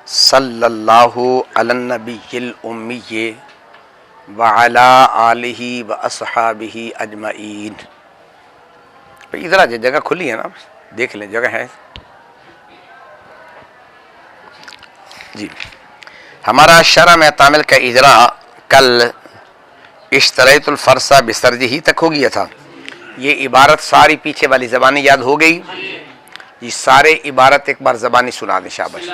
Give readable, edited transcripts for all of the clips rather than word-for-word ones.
सल्लल्लाहु अलन नबिय्यिल उम्मी व अला आलिहि व अस्हाबिहि अजमईन। इधर आ जाए, जगह खुली है ना, देख लें जगह है जी। हमारा शरह में तामिल का इजरा कल इश्तरैतुल फरसा बिसरजी तक हो गया था। ये इबारत सारी पीछे वाली ज़बानी याद हो गई। ये सारे इबारत एक बार ज़बानी सुना दें, शाबाश।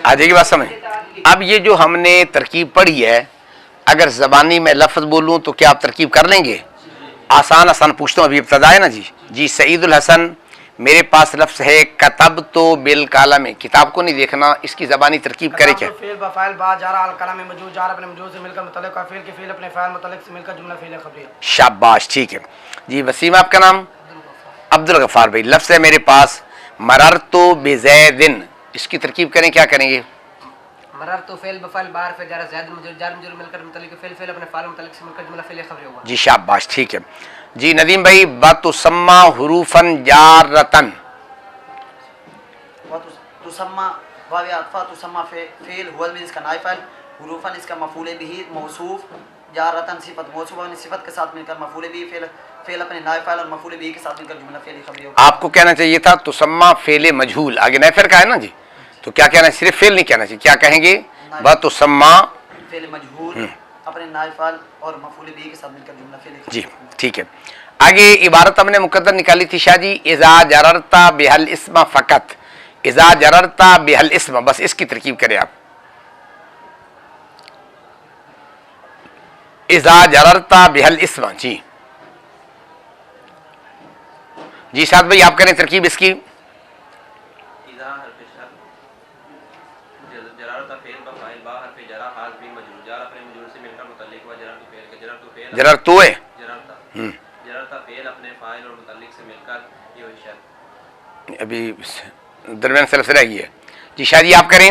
आ जाएगी बात समझ। अब ये जो हमने तरकीब पढ़ी है, अगर ज़बानी में लफ्ज़ बोलूँ तो क्या आप तरकीब कर लेंगे? आसान आसान पूछता हूँ, अभी इब्तदा है ना जी। जी सईदुल हसन, मेरे पास लफ्ज़ है कतब तो बिल कालम में, किताब को नहीं देखना, इसकी ज़बानी तरकीब करे क्या? शाबाश, ठीक है जी। वसीम आपका नाम? अब्दुल गफ्फार भाई, लफ्ज़ है मेरे पास मरर तो बेज़ैदिन, इसकी तरकीब करें, क्या करेंगे? जी शाबाश, ठीक है जी। नदीम भाई, बतुसम्मा हुरूफन जारतन, इसका मफूल बिही मौसूफ, जारतन सिफत मौसूफ सिफत के साथ मिलकर मफूल बिही फेल अपने नाइब फाइल और मफूल बिही के साथ मिलकर जुमला फेल खबरी होगा। आपको कहना चाहिए था तुसम्मा फेल मजहूल, आगे नाइफर का है ना जी, तो क्या कहना है? सिर्फ फेल नहीं कहना चाहिए, क्या कहेंगे? बतुसम्मा फेल मजहूल अपने नाइब फाइल और मफूल बिही के साथ मिलकर जुमला फेल जी, ठीक है। आगे इबारत हमने मुकद्दर निकाली थी शाह जी, इज़ा जररता बिहल इस्म फ़कत, इज़ा जररता बिहल इस्म, बस इसकी तरकीब करें आप। इज़ा जररता बिहल इस्म, जी जी साद भाई आप करें तरकीब इसकी। जरर तो है अभी दरमियान से रह गई है जी। शाह जी आप करें।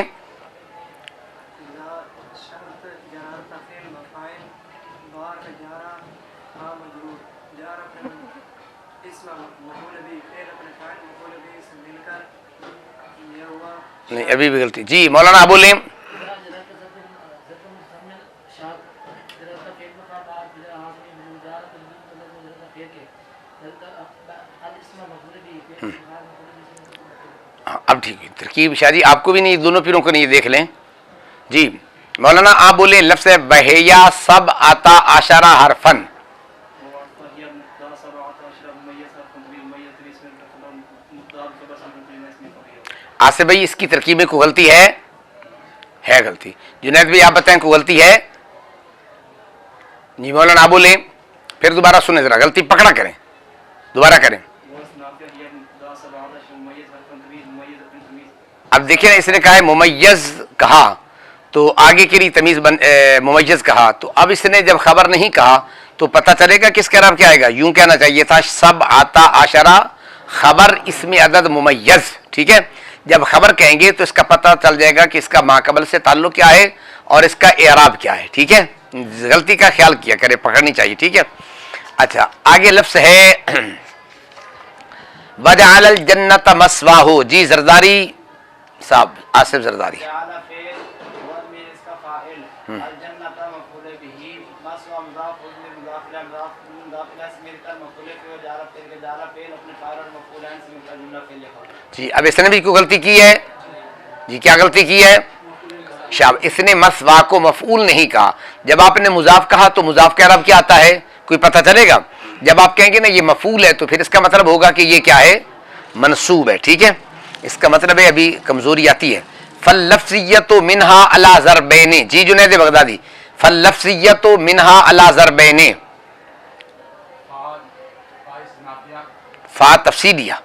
नहीं अभी भी गलती जी। मौलाना आप बोलें। अब ठीक है तरकीब शाह जी, आपको भी नहीं, दोनों पीरों को नहीं, देख लें जी। मौलाना आप बोले लफ्ज़ है बहैया सब आता आशरा हरफन, आसिफ भाई इसकी तरकीब में कोई गलती है गलती। जुनैद भाई आप बताएं कोई गलती है? जी मौलाना आप बोले, फिर दोबारा सुने जरा, गलती पकड़ा करें, दोबारा करें। अब देखिए ना, इसने कहा है मुमय्यज कहा तो आगे के लिए तमीज मुमय्यज कहा, तो अब इसने जब खबर नहीं कहा तो पता चलेगा किसका रब क्या आएगा। यूं कहना चाहिए था सब आता आशरा खबर इसमें अदद मुमय्यज, ठीक है। जब खबर कहेंगे तो इसका पता चल जाएगा कि इसका माकबल से ताल्लुक क्या है और इसका एराब क्या है, ठीक है। गलती का ख्याल किया करे, पकड़नी चाहिए, ठीक है। अच्छा आगे लफ्ज़ है वजअल जन्नत मस्वाहु, जी जरदारी साहब, आसिफ जरदारी। जी अब इसने भी कोई गलती की है जी, क्या गलती की है? शाब, इसने मसवा को मफूल नहीं कहा। जब आपने मुजाफ कहा तो मुजाफ के अरब क्या आता है, कोई पता चलेगा? जब आप कहेंगे ना ये मफूल है तो फिर इसका मतलब होगा कि ये क्या है, मनसूब है। ठीक है, इसका मतलब है अभी कमजोरी आती है। फल्लफ्ज़ियतु मिनहा अला ज़रबैनि, जी जुनैद बगदादी, फल्लफ्ज़ियतु मिनहा अला ज़रबैनि, फा तफसीलिया,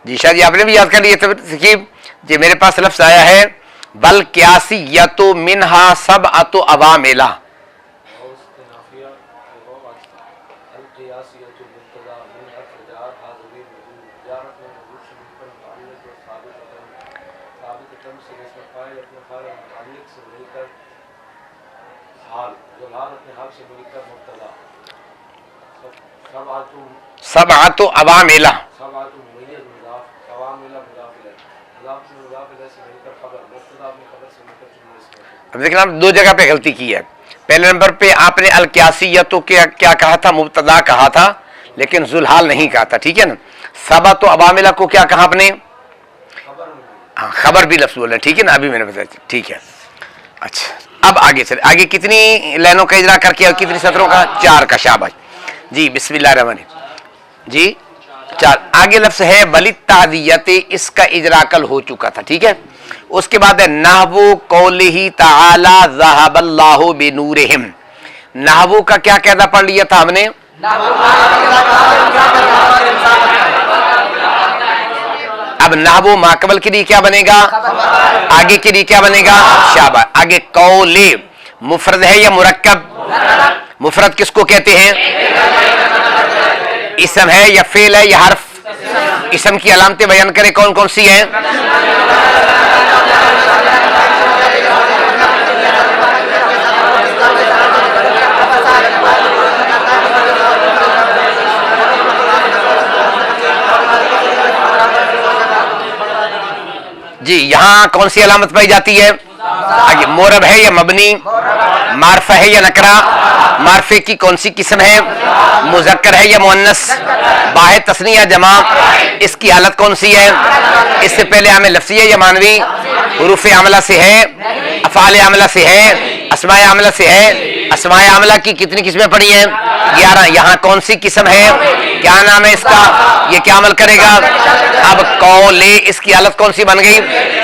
जी शाह जी आपने भी याद कर लिया तरकीब। जी मेरे पास लफ्ज आया है बल क्यासी या तो मिनहा सब अतो अवामिला, सब अतो अवामिला। अब देखना दो जगह पे गलती की है। पहले नंबर पे आपने अल क्यासियतों के क्या कहा था, मुब्तदा कहा था, लेकिन जुलहाल नहीं कहा था। ठीक है ना, सबा तो अवामिला को क्या कहा आपने, हाँ खबर भी लफ्ज बोला। ठीक है ना, अभी मैंने बताया। ठीक है, अच्छा अब आगे चले। आगे कितनी लाइनों का इजरा करके और कितनी सत्रों का, 4 का। शाबाश जी, बिस्मिल्लाहिर्रहमानिर्रहीम जी 4। आगे लफ्ज है वलिद तादियते, इसका इजरा कल हो चुका था। ठीक है, उसके बाद है नहवु कौलिही तआला ज़हबल्लाहु बिनूरिहिम। नहवु का क्या कहता पढ़ लिया था हमने, अब नहवु माकबल के लिए क्या बनेगा, आगे के लिए क्या बनेगा, शाबाश। आगे कौले मुफरद है या मुरक्कब, मुफरद किसको कहते हैं, इसम है या फेल है या हर्फ, इसम की अलामतें बयान करें कौन कौन सी हैं, जी यहां कौन सी अलामत पाई जाती है, आगे मोरब है या मबनी, मारफा है या नकरा, मारफे की कौन सी किस्म है, मुजक्कर है या मुअन्नस, बाहे तस्निया जमा, इसकी हालत कौन सी है, इससे पहले हमें लफ्ज़ी है या मानवी, हुरूफ आमला से है, अफ़ाल आमला से है, अस्माए आमला से है। अस्माए आमला की कितनी किस्में पड़ी हैं, 11। यहाँ कौन सी किस्म है, क्या नाम है इसका, ये क्या अमल करेगा। अब कौले इसकी हालत कौन सी बन गई,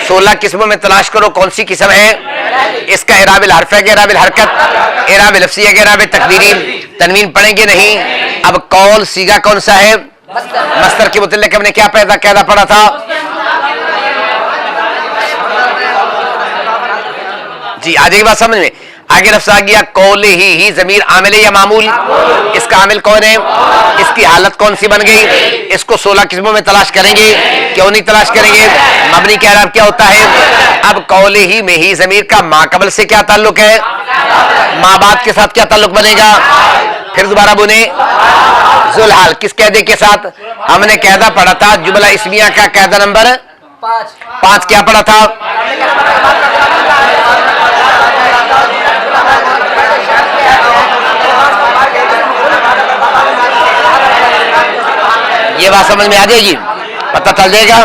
16 किस्मों में तलाश करो कौन सी किस्म है। इसका इराबिल हर्फ है, इराबिल हरकत, इराबिल लफ्ज़ी है, इराबिल तकदीरी, तनवीन पढ़ेंगे नहीं। अब कौल सीगा कौन सा है, मस्तर के मुतल्लिक़ हमने क्या कहना पड़ा था, जी आ जाएगी बात समझ में। आगे लफ्ज़ आ गया कौले ही ज़मीर आमिल या मामूल, इसका आमिल कौन है, इसकी हालत कौन सी बन गई, इसको 16 किस्मों में तलाश करेंगे, क्यों नहीं तलाश करेंगे, मबनी का इराब क्या होता है। अब कौले ही में ही ज़मीर का माकबल से क्या ताल्लुक है, माँ बाप के साथ क्या ताल्लुक बनेगा, फिर दोबारा बुने जुलहाल किस कैदे के साथ, हमने कैदा पढ़ा था जुमला इस्मिया का कैदा नंबर 5 क्या पढ़ा था, ये बात समझ में आ जाएगी, पता चल जाएगा।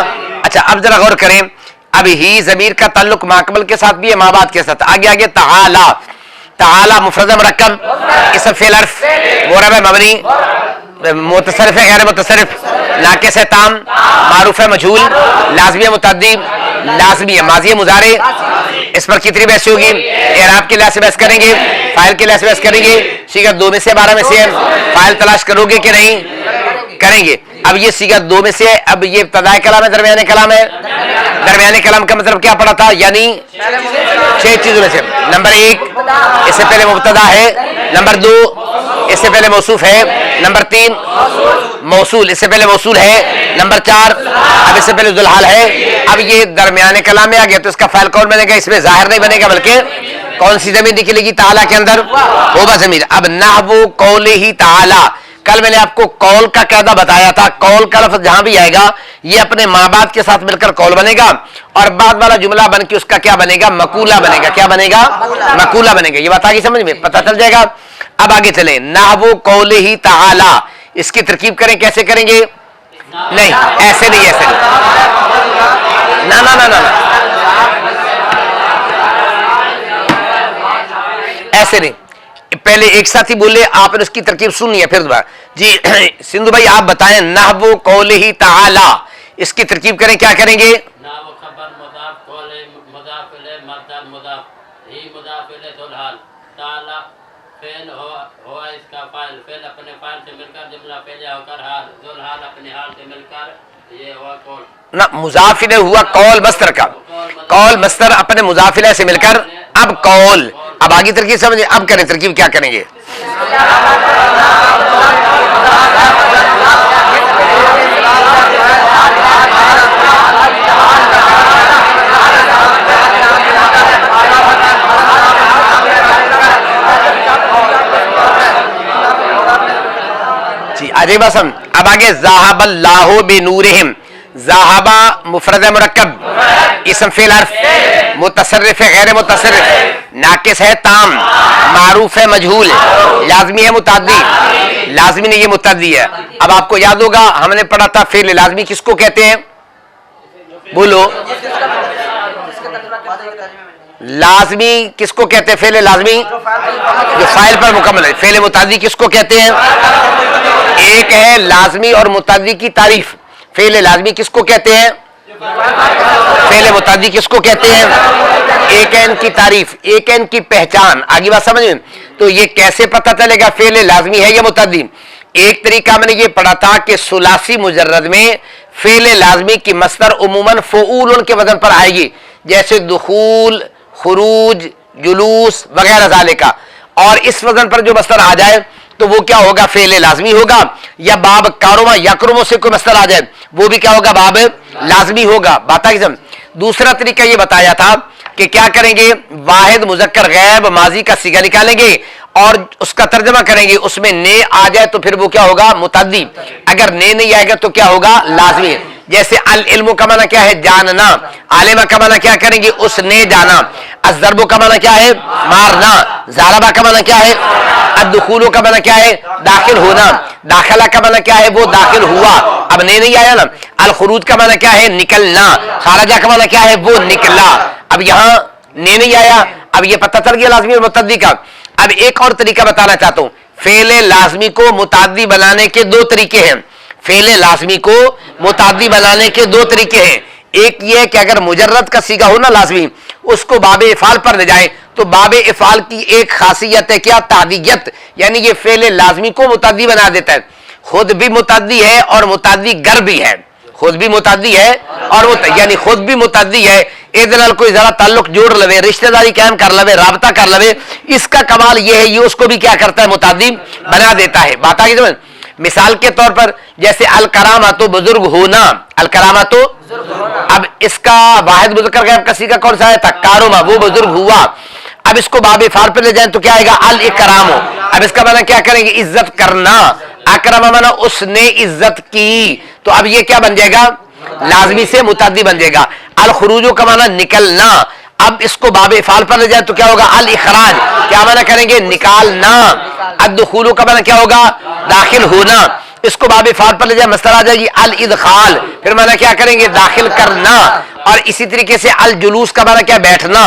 अच्छा अब जरा गौर करें, अब ही जमीर का ताल्लुक माकबल के साथ भी है, माँ बाप के साथ। आगे आगे तआला, तआला मुफरद मुरक्कब, इसम फेल हर्फ, मुरब है मबनी, मुतसरिफ है गैर मुतसरिफ, नाकिस है ताम, मारूफ है मजहूल, लाज़मी है मुतअद्दी, लाज़मी है माज़ी है मुज़ारे। इस पर कितनी बहस होगी, इराब के लिहाज से बहस करेंगे, फाइल के लिहाज से बहस करेंगे। सीगा 2 में से 12 में से फाइल तलाश करोगे कि नहीं, करेंगे। अब ये सीगा 2 में से, अब ये इब्तिदाई कलाम है, दरमियाने कलाम है, दरमियाने कलाम का मतलब क्या पड़ा था, यानी 6 चीजों में से। नंबर 1 इससे पहले मुब्तदा है, नंबर 2 इससे पहले मौसूफ है, नंबर 3 मौसूल इससे पहले मौसूल है, नंबर 4 अब इससे पहले जुलहाल है। अब ये दरमियाने कलाम में आ गया तो इसका फाइल कौन बनेगा, इसमें जाहिर नहीं बनेगा, बल्कि कौन सी जमीन निकलेगी, ताला के अंदर होगा जमीर। अब नहवु कौलिही ताला कल मैंने आपको कौल का कायदा बताया था। कौल का लफ्ज जहां भी आएगा ये अपने माँ बाप के साथ मिलकर कौल बनेगा और बाद वाला जुमला बन के उसका क्या बनेगा, मकूला बनेगा। क्या बनेगा, मकूला बनेगा। ये बात आगे समझ में पता चल जाएगा। अब आगे चले, नाहवु कौलिही तआला, इसकी तरकीब करें, कैसे करेंगे? नहीं ऐसे नहीं, ऐसे नहीं, ना ना ना ना, ऐसे नहीं। पहले एक साथ ही बोले, आपने उसकी तरकीब सुननी है फिर दोबारा। जी सिंधु भाई आप बताएं, नाहवु कौलिही तआला, इसकी तरकीब करें, क्या करेंगे? इसका फाइल फेल अपने फाइल से मिलकर जुमला पहले होकर हाल, जुल हाल अपने हाल से मिलकर ये हुआ कौल ना, मुजाफिल हुआ कौल मस्तर का, कौल मस्तर अपने मुजाफिला से मिलकर अब कौल। अब आगे तरकीब समझिए, अब करें तरकीब, क्या करेंगे? जी अजय बसम। अब आगे ज़ाहबल्लाहु बिनूरिहिम, ज़ाहबा मुफरद मुरक्कब, इस्म फ़िल हर्फ, मुतसर्रिफ है गैर मुतसर्रिफ, नाकिस है ताम, मारूफ है मजहूल, लाजमी है मुताद्दी, लाजमी नहीं ये मुताद्दी है। अब आपको याद होगा हमने पढ़ा था फ़िल लाजमी किसको कहते हैं, बोलो। लाजमी किसको कहते हैं? फ़िल लाजमी जो फाइल पर मुकम्मल है। फ़िल मुताद्दी किसको कहते हैं? एक है लाजमी और मुताद्दी की तारीफ। फ़िल लाजमी किसको कहते हैं? फ़िल मुताद्दी किसको कहते हैं? एक है इनकी तारीफ, एक है इनकी पहचान। आगे बात समझ में? तो ये कैसे पता चलेगा फ़िल लाजमी है या मुताद्दी? एक तरीका मैंने ये पढ़ा था कि सुलासी मुजर्रद में फ़िल लाजमी की मस्दर उमूमन फ़ऊल के वजन पर आएगी, जैसे दुखूल, खुरूज, जुलूस वगैरह ज़ालिका। और इस वजन पर जो मस्दर आ जाए तो वो क्या होगा? फ़िल लाजमी होगा। या बाब कारुमा यकरुमो से कोई मस्दर आ जाए वो भी क्या होगा? बाब लाजमी होगा। बात आ गई समझ? दूसरा तरीका ये बताया था कि क्या करेंगे, वाहिद मुजक्कर गैब माजी का सीगा निकालेंगे और उसका तर्जमा करेंगे, उसमें ने आ जाए तो फिर वो क्या होगा? मुतद्दी। अगर ने नहीं आएगा तो क्या होगा? लाजमी। जैसे अल इल्मु का माना क्या है? जानना। आलिमा का माना क्या करेंगे? उसने जाना। अज़रबु का माना क्या है? मारना। ज़ारबा का माना क्या है? अद्दुखूलु का माना क्या है? दाखिल होना। दाखिला का माना क्या है? वो दाखिल हुआ। अब ने नहीं आया ना। अल खुरूज का माना क्या है? निकलना। खारजा का माना क्या है? वो निकला। अब यहाँ ने नहीं आया, अब ये पता चल गया लाजमी और मुतद्दी का। अब एक और तरीका बताना चाहता हूं, फ़िल लाजमी को मुताद्दी बनाने के दो तरीके हैं। फ़िल लाजमी को मुताद्दी बनाने के दो तरीके हैं। एक ये कि अगर मुजर्रद का सीगा हो ना लाजमी, उसको बाबे इफ़ाल पर ले जाए तो बाबे इफ़ाल की एक खासियत है क्या? तादीयत, यानी ये फ़िल लाजमी को मुताद्दी बना देता है। खुद भी मुताद्दी है और मुताद्दी गर भी है। खुद भी मुताद्दी है और यानी खुद भी मुताद्दी है, इधर कोई जरा ताल्लुक जोड़ लवे, रिश्तेदारी कायम कर लवे, राबता कर लवे, इसका कमाल ये है, ये उसको भी क्या करता है? मुताद्दी बना देता है। बात आगे समझ? मिसाल के तौर पर जैसे अल करामा तो बुजुर्ग होना, अल करामा तो, अब इसका वाहिद मुज़क्कर गैब का सीगा कौन सा है? तकारुमा, वो बुजुर्ग हुआ। अब इसको बाबे फार पे ले जाए तो क्या आएगा? अल इकरामो। अब इसका माना क्या करेंगे? इज्जत करना। अकरमा माना उसने इज्जत की, तो अब ये क्या बन जाएगा? लाजमी से मुताद्दी बन जाएगा। अल खुरूजो का माना निकलना। अब इसको बाबे फाल पर ले जाए तो क्या होगा? अल इखराज। क्या माना करेंगे? निकालना। अद्दुखूलु का माना क्या होगा? दाखिल होना। इसको बाबे फाल पर ले जाए मस्तर आ जाएगी अल इदखाल, फिर माना क्या करेंगे? दाखिल करना। और इसी तरीके से अल जुलूस का माना क्या? बैठना।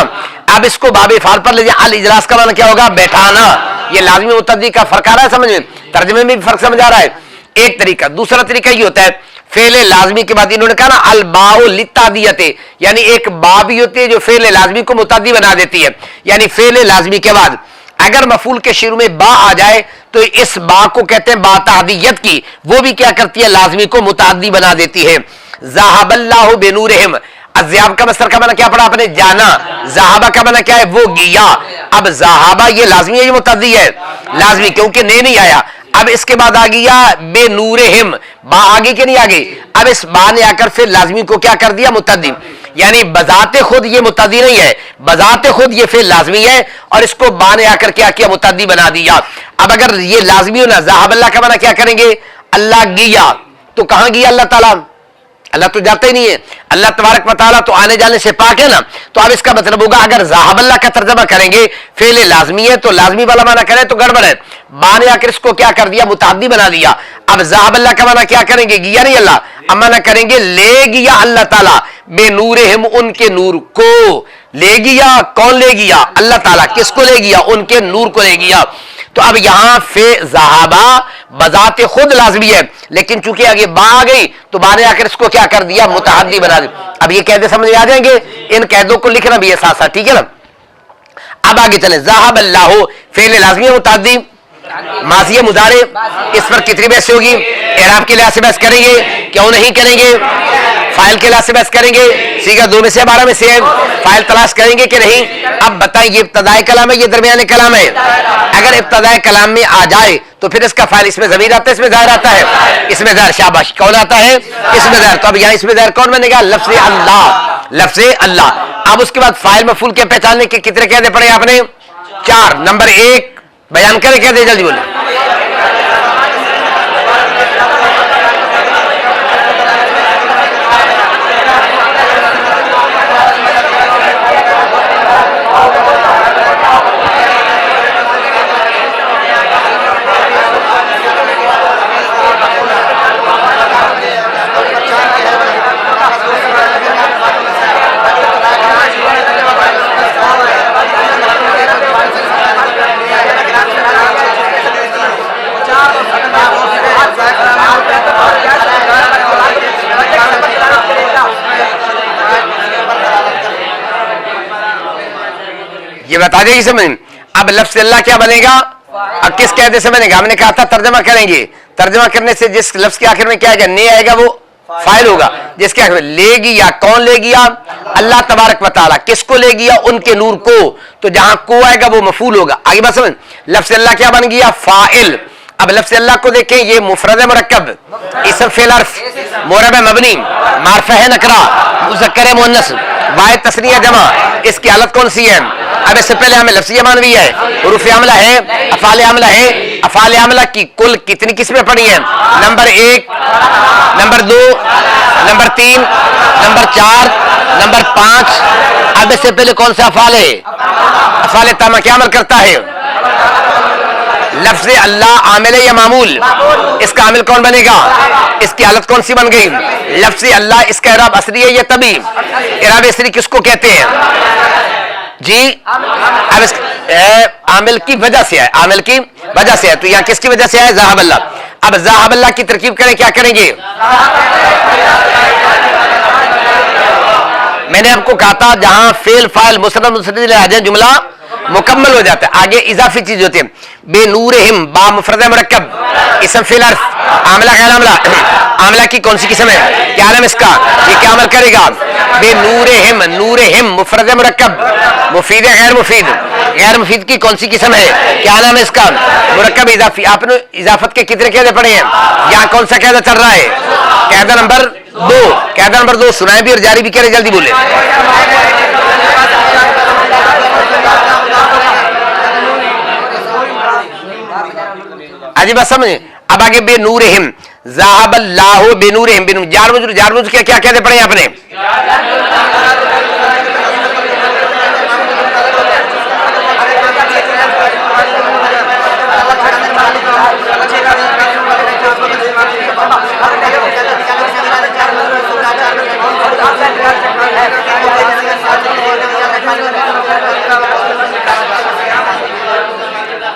अब इसको बाबे फाल पर ले जाए अल इजलास का माना क्या होगा? बैठाना। ये लाजमी मुतद्दी का फर्क आ रहा है समझ में? तर्जमे में भी फर्क समझ आ रहा है। एक तरीका। दूसरा तरीका ये होता है, फ़िल लाजमी के बाद इन्होंने कहा ना अल बाउ लित्तादियते, यानी एक बा भी होती है जो फ़िल लाजमी को मुताद्दी बना देती है। यानी फ़िल लाजमी के बाद अगर मफूल के शुरू में बा आ जाए तो इस बा को कहते हैं बा तादियत की, वो भी क्या करती है? लाजमी को मुताद्दी बना देती है। ज़ाहबल्लाहु बिनूरिहिम, अज़्याब का मस्तर का माना क्या पढ़ा आपने? जाना। ज़ाहबा का माना क्या है? वो गया। अब ज़ाहबा ये लाजमी है, ये मुतद्दी है? लाजमी, क्योंकि ने नहीं आया। अब इसके बाद आ गया बेनूरिहिम, बा आगे के नहीं आ गई। अब इस बा ने आकर फिर लाजमी को क्या कर दिया? मुतद्दी। यानी बजाते खुद ये मुतद्दी नहीं है, बजाते खुद ये फेल लाजमी है और इसको बाने आकर क्या किया, मुतद्दी बना दिया। अब अगर ये लाजमी हो ना, ज़हाबल्लाह का माना क्या करेंगे, अल्लाह गिया, तो कहां गिया अल्लाह ताला, अल्लाह तो जाता ही नहीं है, अल्लाह तबारक व तआला तो आने जाने से पाक है ना। तो अब इसका मतलब होगा अगर ज़हाबल्लाह का तर्जमा करेंगे फेल लाजमी है तो लाजमी वाला माना करें तो गड़बड़ है, बाने आकर इसको क्या कर दिया, मुतअद्दी बना दिया। अब ज़हाबल्लाह का माना क्या करेंगे, गिया नहीं अल्लाह, अब माना करेंगे ले गिया अल्लाह ताला बेनूरिहिम, उनके नूर को ले गिया। कौन ले गिया, अल्लाह ताला। किसको ले गिया, उनके नूर को ले गया। तो अब यहां फे ज़हाबा बजाते खुद लाजमी है, लेकिन चूंकि आगे बा आ गई तो बाने आकर इसको क्या कर दिया, मुतअद्दी बना दिया। अब ये कैदे समझ आ जाएंगे, इन कैदों को लिखना भी है साथ साथ, ठीक है ना। अब आगे चले, ज़हाबल्लाहु फेल लाजमी है, मुतअद्दी माज़ी है, मुदारे, इस पर कितनी बहस होगी, इराब के लिहाज से बहस करेंगे, क्यों नहीं करेंगे, फाइल के लिहाज से बहस करेंगे, सीगा 2 में से 12 में से है, फाइल तलाश करेंगे कि नहीं। अब बताएं ये इब्तदाई कलाम है, ये दरमियाने कलाम है। अगर इब्तदाई कलाम में आ जाए तो फिर इसका फाइल इसमें ज़मीर आता है, इसमें ज़ाहिर आता है, इसमें ज़ाहिर, शाबाश, कौन आता है, इसमें ज़ाहिर। तो अब यहाँ इसमें ज़ाहिर कौन बनेगा, लफ्ज़ अल्लाह, लफ्ज़ अल्लाह। अब उसके बाद फाइल मफूल के पहचानने के कितने कहने पड़े आपने, 4। नंबर 1 बयान करें, क्या दे, जल्दी बोले। ये बता देगी समझ। अब लफ्ज़ अल्लाह क्या बनेगा, अब किस कहते से बनेगा, हमने कहा था तर्जमा करेंगे, तर्जमा करने से जिस लफ्ज़ के आखिर में क्या आएगा, ने आएगा, वो फाइल होगा। जिसके आखिर में ले गया, कौन ले गया, अल्लाह तबारक व तआला। किसको ले गया, उनके नूर को, तो जहां को आएगा वो मफूल होगा। आगे बात समझ, लफ्ज़ अल्लाह क्या बन गया, फाइल। अब लफ्ज़ अल्लाह को देखें, ये मुफरद मुरक्कब, इसम फेल हर्फ, मोरब मबनी, मारफा है नकरा, मुज़क्कर है मुअन्नस, वाहिद तस्निया जमा, इसकी हालत कौन सी है। अब इससे पहले हमें लफ्ज़िया मानवी है, हुरूफ़ आमला है, अफ़ाल आमला है। अफ़ाल आमला की कुल कितनी किस्में पड़ी हैं, number 1, number 2, number 3, number 4, number 5। अब इससे पहले कौन सा अफ़ाल है, अफ़ाल तामा क्या अमल करता है, लफ्ज़ अल्लाह आमिल है या मामूल, इसका आमिल कौन बनेगा, इसकी हालत कौन सी बन गई, लफ्ज़ अल्लाह। इसका इराब असरी है या तबी, इराब असरी किसको कहते हैं जी। अब इस आमिल की वजह से है, आमिल की वजह से है, तो यहाँ किसकी वजह से है, ज़हाबल्लाह। अब ज़हाबल्लाह की तरकीब करें, क्या करेंगे, मैंने आपको कहा था जहां फेल फाइल मुसन्नद मुस्नद आ जाए जुमला मुकम्मल हो जाता है। आगे इजाफी चीज होती है, बेनूरिहिम, बा मुफरद मुरक्कब, इसम फेल हर्फ, आमला गैर आमला। आमला की कौन सी किस्म है, क्या नाम इसका, ये क्या अमल करेगा, बेनूरिहिम, नूरिहिम मुफरद मुरक्कब, मुफीद है गैर मुफीद, गैर मुफीद की कौन सी किस्म है, क्या नाम है इसका, मुरक्कब इजाफी। आपने इजाफत के कितने कहने पड़े हैं, यहाँ कौन सा कहना चल रहा है, कहना नंबर 2, कहना नंबर 2 सुनाए भी और जारी भी करे, जल्दी बोले। अजी बस समझे। अब आगे बेनूरिहिम, ज़हाबल्लाहु बेनूरिहिम, जार मुझ क्या क्या कहते पड़े आपने,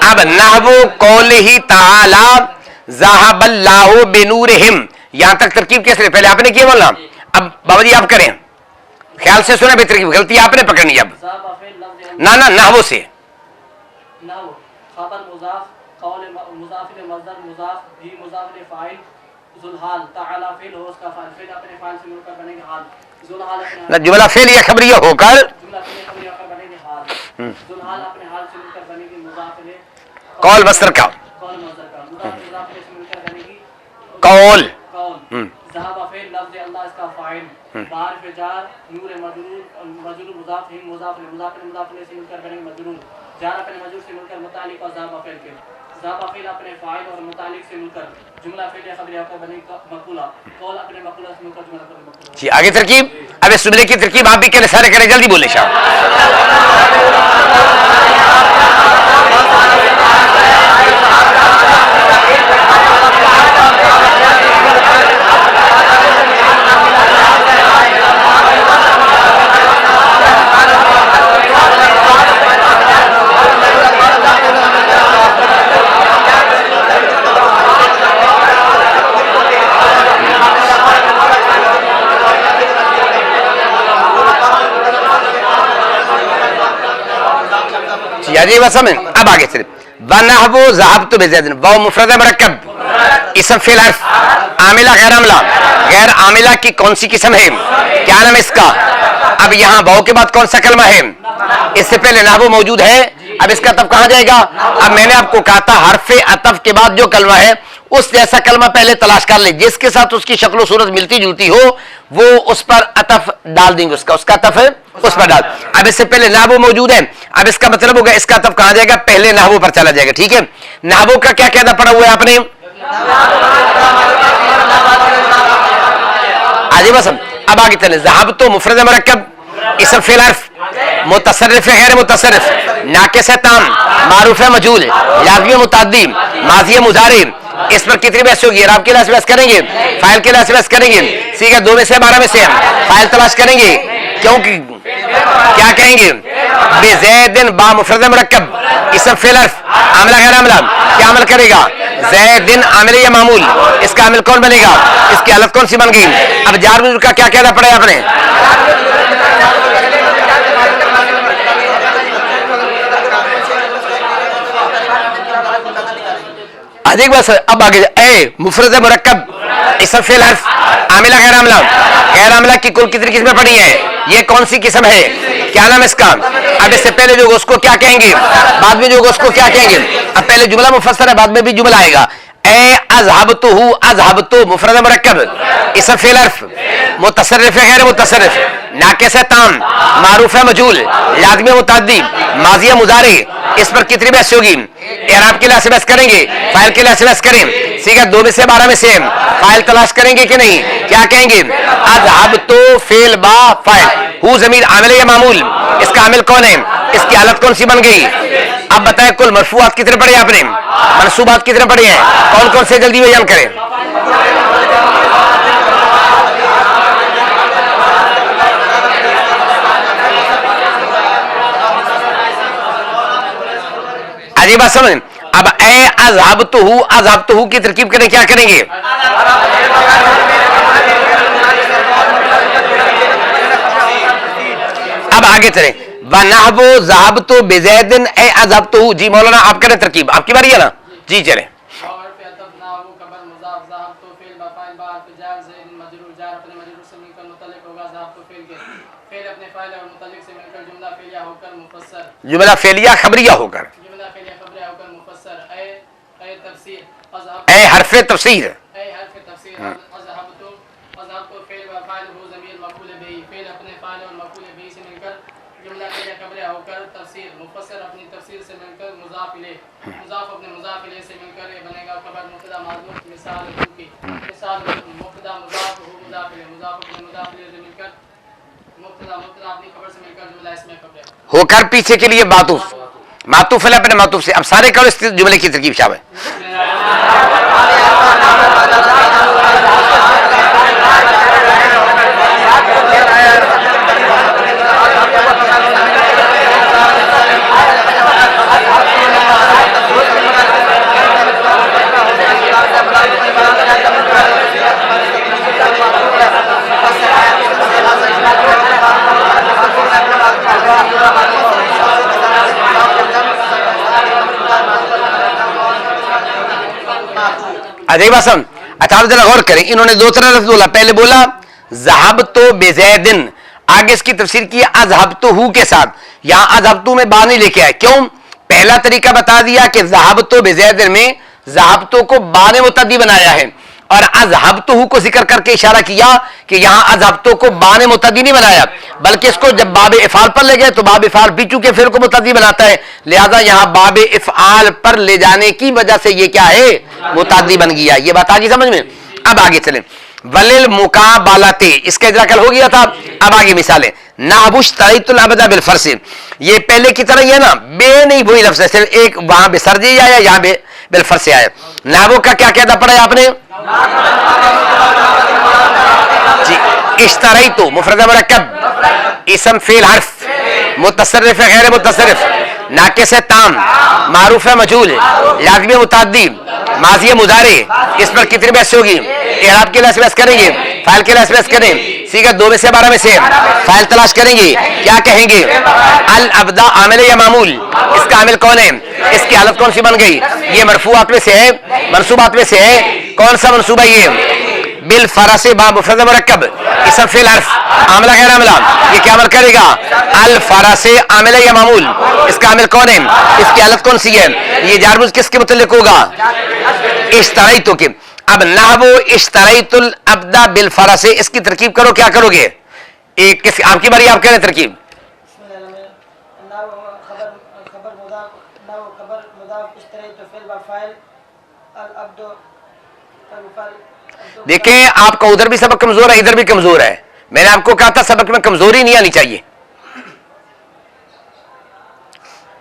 अब नहवु कौलिही तआला ज़हाबल्लाहु बेनूरिहिम, यहां तक तरकीब कैसे, पहले आपने किया बोला, अब बाबा जी आप करें, ख्याल से सुना बेतरकीब, गलती आपने पकड़नी। अब ना ना नहवु से, ना जुमला फेल या खबरिया होकर कौल बसर का कौल, बाहर जार नूर मजरूर मजरूर मुजाफ हिम मुजाफ मुजाफ से मिलकर बनेंगे मजरूर जार अपने मजरूर से मिलकर मुतालिक और ज़ाब फ़िल के ज़ाब फ़िल अपने फ़ाइल और मुतालिक से मिलकर जुमला फ़िल या ख़बर होकर बनेगा मक़ूला कौल अपने मक़ूला से मिलकर जुमला फ़िल मक़ूला। जी आगे तरकीब। अब इस जुमले की तरकीब आप भी करें, सारे करें, जल्दी बोले शाह। जी वसम। अब आगे चले। वनहबु ज़हबतु बिज़ैदिन, वाव मुफ़रद मुरक्कब, इसम फ़िल हर्फ, आमिला गैर आमिला, गैर आमिला की कौन सी किस्म है, क्या नाम इसका। अब यहाँ वाव के बाद कौन सा कलमा है, इससे पहले नहबु मौजूद है, अब इसका तब कहाँ जाएगा। अब मैंने आपको कहा था हरफे अतफ के बाद जो कलमा है उस जैसा कलमा पहले तलाश कर ले, जिसके साथ उसकी शक्ल सूरत मिलती जुलती हो वो उस पर अतफ डाल देंगे, उसका अतफ है उस पर डाल। अब इससे पहले नाहबो मौजूद है, अब इसका मतलब होगा इसका अतफ कहां जाएगा, पहले नाहबो पर चला जाएगा। ठीक है, नाहबो का क्या कहना पड़ा हुआ है आपने, आजी बसम। अब आगे चले। ज़हाब तो मुफरद मुरक्कब, इसम फ़िल हर्फ, मुतसर्रिफ है गैर मुतसर्रिफ, नाकिस है ताम, मारूफ है मजहूल, लाज़िम मुतअद्दी, माज़ी है मुज़ारी। इस पर कितनी बहस होगी, राब के लिए बहस करेंगे, फाइल के लिए बहस करेंगे, सीखा 2 में से 12 में से फाइल तलाश करेंगे, क्योंकि क्या कहेंगे, बिज़ैदिन बा मुफरद मुरक्कब, इसम फ़िल हर्फ, आमिला गैर आमिला, क्या अमल करेगा, ज़ैदिन आमिल या मामूल, इसका आमिल कौन बनेगा, इसकी हालत कौन सी बन गई। अब जार मजरूर का क्या कहना पड़ा आपने, अधिक बस। अब आगे ए मुफरद मुरक्कब, इसम फ़िल हर्फ, आमिला गैर आमिला, गैर आमिला की कुल कितनी किस्में पड़ी हैं, ये कौन सी किस्म है, क्या नाम इसका। अब इससे पहले जो उसको क्या कहेंगे, बाद में जो उसको क्या कहेंगे। अब पहले जुमला मुफस्सर है, बाद में भी जुमला आएगा। ए अज़हबतुहु, अज़हबतु मुफरद मुरक्कब, इसम फ़िल हर्फ, मुतसर्रिफ है गैर मुतसर्रिफ, नाकिस है ताम, मारूफ है मजहूल, लाज़िम है मुतअद्दी, माज़ी है मुज़ारी। इस पर कितनी बहस होगी, इराब के लिए बहस करेंगे, फाइल के लिए बहस करें, ठीक है 2 में से 12 में से फाइल तलाश करेंगे कि नहीं, क्या कहेंगे, अज़हबतु फ़िल बा फाइल, हु ज़मीर आमिल या मामूल, इसका आमिल कौन है, इसकी हालत कौन सी बन गई। अब बताए कुल मरफूआत कितने पढ़े आपने, मनसूबात कितने पढ़े हैं, कौन कौन से, जल्दी बयान करें। अजीब बात समझ। अब ए अज़हबतुहु की तरकीब करें, क्या करेंगे, अब आगे चले। वनहबु ज़हबतु बिज़ैदिन ए अज़हबतुहु, जी मौलाना आप करें तरकीब, आपकी बारी है ना, जी चले। जुमला फेलिया खबरिया होकर, ए हरफे तफसीर, होकर पीछे के लिए मातूफ, मातूफ है अपने मातूफ से। अब सारे करो इस जुमले की तरकीब शामिल। अजय बसम। अच्छा जरा गौर करें, इन्होंने 2 तरह लफ्ज़ बोला, पहले बोला ज़हबतु बिज़ैदिन, आगे इसकी तफसीर की अज़हबतुहु के साथ, यहां अज़हबतु में बा नहीं लेके आए, क्यों, पहला तरीका बता दिया कि ज़हबतु बिज़ैदिन में ज़हबतु को बा ने मुतअद्दी बनाया है, और अज़हबतुहु को जिक्र करके इशारा किया कि यहां अज़हबतु को बाने मुतद्दी नहीं बनाया, बल्कि इसको जब बाब इफ़ाल पर ले गए तो बाब इफ़ाल भी चूंकि फिर को मुतद्दी बनाता है, लिहाजा यहां बाब इफ़ाल पर ले जाने की वजह से ये क्या है, मुतद्दी बन गया। ये बात आ गई समझ में। अब आगे चलें, वलिल मुकाबलते, इसका इजरा कल हो गया था। अब आगे मिसालें, नाबुश तरीतुल अबदा बिल फरस, ये पहले की तरह ही है ना, बे नहीं वही लफ्ज़ है, सिर्फ एक वहां बेसरजी आया, यहां बे बिल फरस आया। नाबो का क्या कहता पड़ा है आपने जी, इश्तरैतु मुफरद मुरक्कब, इसम फेल हर्फ, मुतसर्रिफ है गैर मुतसर्रिफ, नाकिस है ताम, मारूफ है मजहूल, लाज़िम है मुतअद्दी, माज़ी है मुज़ारे, इस पर कितनी बहस होगी, इराब के लिए बहस करेंगे, फाइल के लिए बहस करें, सीगा 2 में से 12 में से फाइल तलाश करेंगे, क्या कहेंगे, अल अब्दा आमिल या मामूल, इसका आमिल कौन है, इसकी हालत कौन सी बन गई, ये मरफूआत में से है, मनसूबात में से है, कौन सा मनसूबा ये, बिल फरस बा मुफरद मुरक्कब, इसम फेल हर्फ, आमला गैर आमला, ये क्या अमल करेगा, अल फरस आमिल या मामूल, इसका आमिल कौन है, इसकी हालत कौन सी है, ये जारमुज किसके मुतल्लिक होगा, इश्तरैतु के। अब नहबो इश्तरैतुल अब्दा बिल फरस, इसकी तरकीब करो, क्या करोगे, एक किस आपकी बारी, आप कह रहे तरकीब, देखें आपका उधर भी सबक कमजोर है, इधर भी कमजोर है। मैंने आपको कहा था सबक में कमजोरी नहीं आनी चाहिए।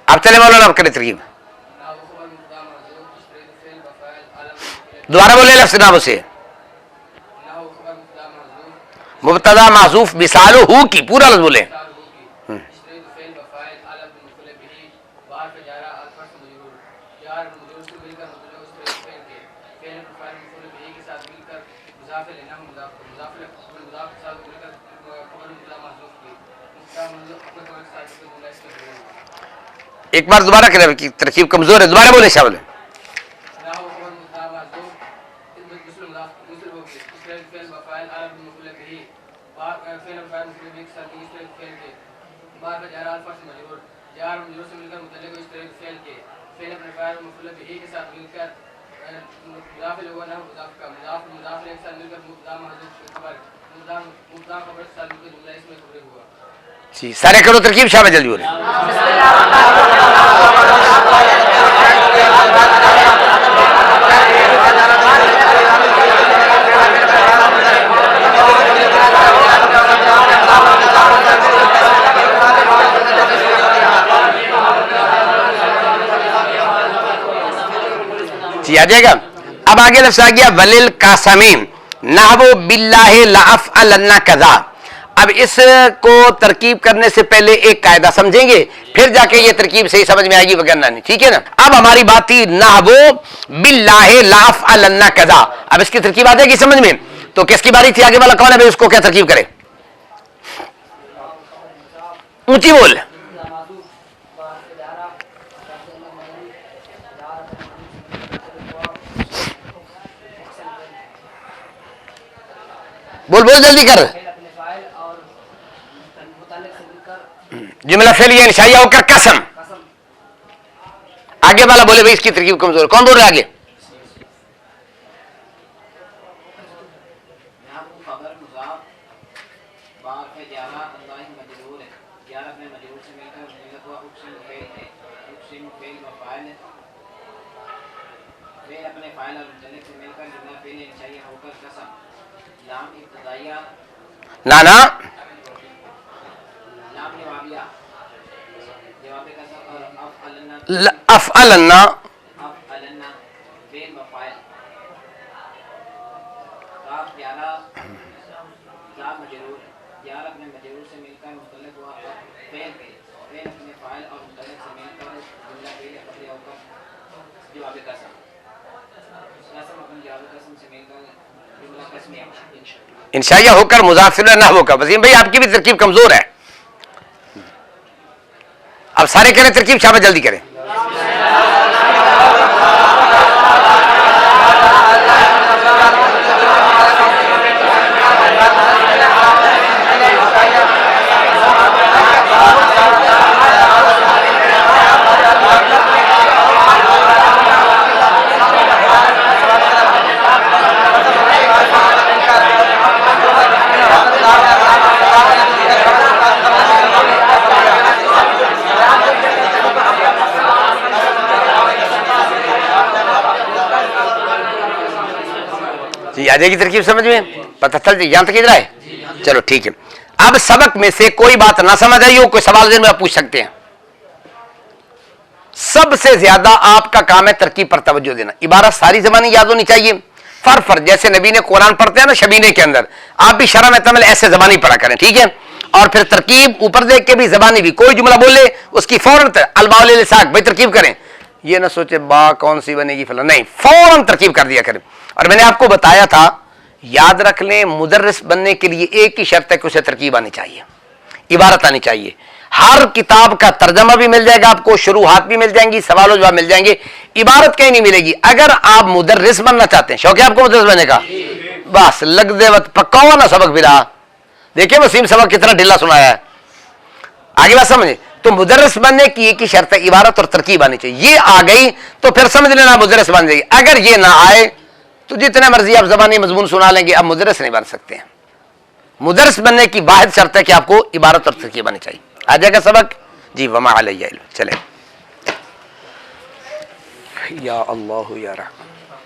अब चले मौलाना, आप करें तरकीब, दोबारा बोले लफ्ज़ नाम से, मुब्तदा महज़ूफ मिसालो हु की, पूरा लफ्ज़ बोले, एक बार दोबारा करें कि तरकीब कमजोर है, दोबारा बोले शामिल। जी सारे करो तरकीब, शामिल जल्दी बोले। जी आ जाएगा। अब आगे लफ्ज़ आ गया वलिल कासमीन नहबो बिल्लाहि लाअफ़अलन्ना कज़ा। अब इसको तरकीब करने से पहले एक कायदा समझेंगे, फिर जाके ये तरकीब सही समझ में आएगी, वगैरह नहीं, ठीक है ना। अब हमारी बात थी नहबो बिल्लाहि लाअफ़अलन्ना कज़ा, अब इसकी तरकीब आ जाएगी समझ में। तो किसकी बारी थी, आगे वाला कौन है भाई, उसको क्या तरकीब करे, ऊंची बोल, बोल बोल जल्दी कर। जुमला फेल या इंशाइया होकर कसम। आगे वाला बोले भाई इसकी तरकीब कमजोर, कौन बोल रहा है आगे, ना ना अफ़अलन्ना इंशाइया होकर मुज़ाफ़िर ना होकर। वसीम भाई आपकी भी तरकीब कमजोर है। अब सारे करें तरकीब, शाबाश जल्दी करें। आ जाएगी तरकीब समझ में, पता चल जाए यहां तक इधर है। चलो ठीक है, अब सबक में से कोई बात ना समझ आई हो, कोई सवाल में आप पूछ सकते हैं। सबसे ज्यादा आपका काम है तरकीब पर तवज्जो देना। इबारत सारी ज़बानी याद होनी चाहिए, फर जैसे नबी ने कुरान पढ़ते हैं ना शबीने के अंदर, आप भी शरह में तमिल ऐसे ज़बानी पढ़ा करें, ठीक है। और फिर तरकीब ऊपर देख के भी ज़बानी भी, कोई जुमला बोले उसकी फौरन अलबाउल लिसाक भाई तरकीब करें, ये ना सोचे बा कौन सी बनेगी फला, नहीं, फौरन तरकीब कर दिया करें। और मैंने आपको बताया था, याद रख लें, मुदर्रिस बनने के लिए एक ही शर्त है कि उसे तरकीब आनी चाहिए, इबारत आनी चाहिए। हर किताब का तर्जमा भी मिल जाएगा आपको, शुरुआत भी मिल जाएंगी, सवाल जवाब मिल जाएंगे, इबारत कहीं नहीं मिलेगी। अगर आप मुदर्रिस बनना चाहते हैं, शौक है आपको मुदर्रिस बनने का, बस लग दे वक्त पक्का हुआ ना सबक फिर। देखिए वसीम सबक कितना ढीला सुनाया है, आगे बात समझे। तो मुदर्रिस बनने की एक ही शर्त है, इबारत और तरकीब आनी चाहिए। ये आ गई तो फिर समझ लेना मुदर्रिस बन जाएगी। अगर ये ना आए तो जितने मर्जी आप ज़बानी मजमून सुना लेंगे, आप मुदर्रिस नहीं बन सकते हैं। मुदर्रिस बनने की वाहिद शर्त है कि आपको इबारत और तरकीब आनी चाहिए। आ जाएगा सबक जी, वमा अलैया इल्म। चले या अल्लाह या रहमान।